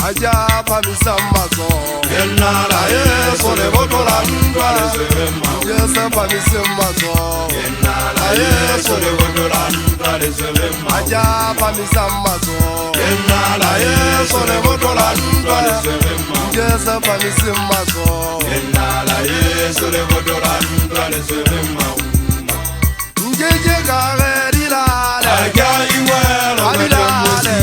aja phamisa maso Yenala Yesu le botola ndwale sebema Yesu phamisa maso Yenala Yesu le botola ndwale sebema aja phamisa maso Yenala Yesu le botola ndwale sebema Yesu phamisa maso Yenala Yesu le botola ndwale sebema Njeje kare dilale Aja iwelo Adilale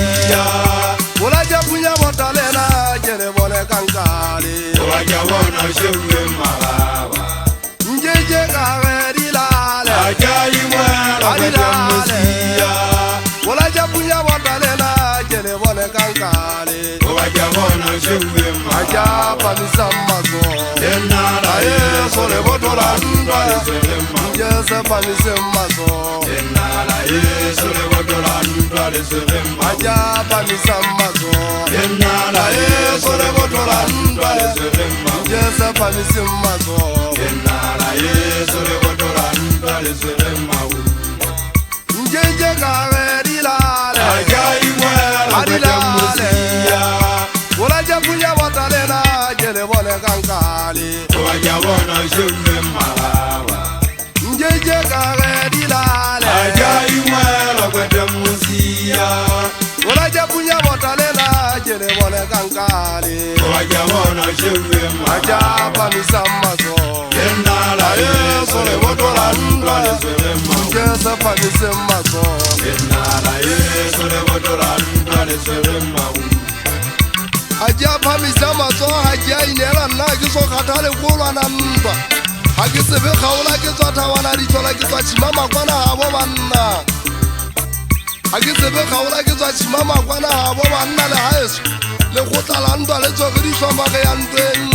Ulaja punya botalena jere bole kankali Waja wona shewe maraba Njeje kare dilale Aja iwelo Adilale Ulaja punya botalena jere bole kankali Waja wona shewe aja phamisa maso Yenala Yesu le botola ndwale sebema Yesu phamisa maso Yenala Yesu le botola ndwale sebema aja phamisa maso Yenala Yesu le botola ndwale sebema Yesu phamisa maso Yenala Yesu le botola ndwale sebema Njeje kare dilale Aja iwelo Adilale Ulaja punya botalena jere bole kankali Waja wona shewe maraba Njeje kare dilale Aja iwelo kwete musia Ulaja punya botalena jere bole kankali Waja wona shewe aja maraba phamisa maso Yenala Yesu le botola ndwale sebema Yesu phamisa maso Yenala Yesu le botola ndwale sebema aja phamisa maso aja inela nna ke so kgathale golwa na ntwa ga ke sebe kgaola ke tswa thawana dithola ke tswa tšhima makwana gabo banna ga ke sebe kgaola ke tswa tšhima makwana gabo banna le gaeso le go tlala ntwa le tsoge di tlhomage ya ntweng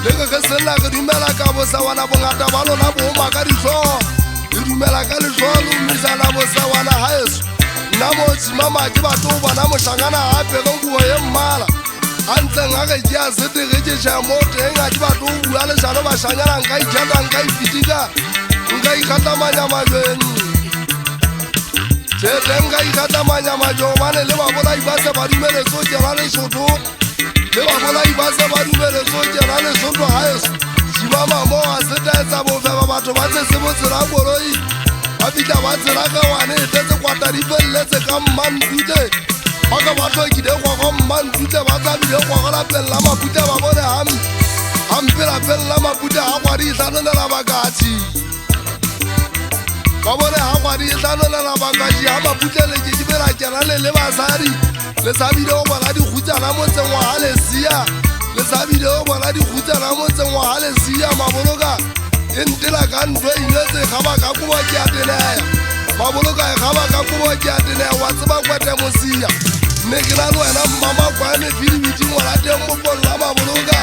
le ke ge senna ke dumela ka bosewana bongata ba lona booma ka ditlhogo le dumela ka letlhogo le omisana bosewana gaeso nna mo tšhima maki batho o bona mošangana gape ge kuo ye mmala gantleng ga ge ke a setegetšeša mo teng a ke batlo o bua lešano bašanyana nka ikgata nka ifitika nka ikgatamanya majeng tšheteng nka ikgatamanya majong bane le babolai ba se ba dumeletso kera lesotho le babolai ba se ba dumeletso kera lesotho gaeso šimamamo a setaetsa bofeba batho ba se se botsela koloi ba fitlha ba tsela ka wane e tletse kwata di feleletse ka mmantute baka ba tlhokile gogo mmantute ba tsabile gogo lapeng la mapute ba bone gampe lapeng la mapute ga gwadi e tlanolela bakatši ba bone ga gwadi e tlanolela bakatši ga mapute lekekibela kenale le basadi le tsabile go bona dikhutsana motseng wa ga lesia le tsabile go bona dikhutsana motseng wa ga lesia maboloka e ntela ka ntho e inetse ga ba ka kobo ke a tenea maboloka e ga ba ka kobo ke a tenea wa tseba kwete mosia ne ke na le wena mmama kwane filibiti ngwana teng mopolola maboloka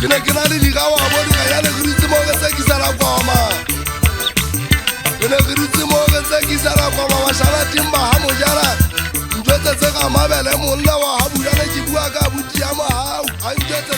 ke ne ke na le dikawa bodika ya ne ke dutse mo ke tsekisela koma ke ne ke dutse mo ke tsekisela koma mašala timba ga mojala ntwetse tse ka mabele monna wa ga budane ke bua ka buti ya mogau ga ntwetse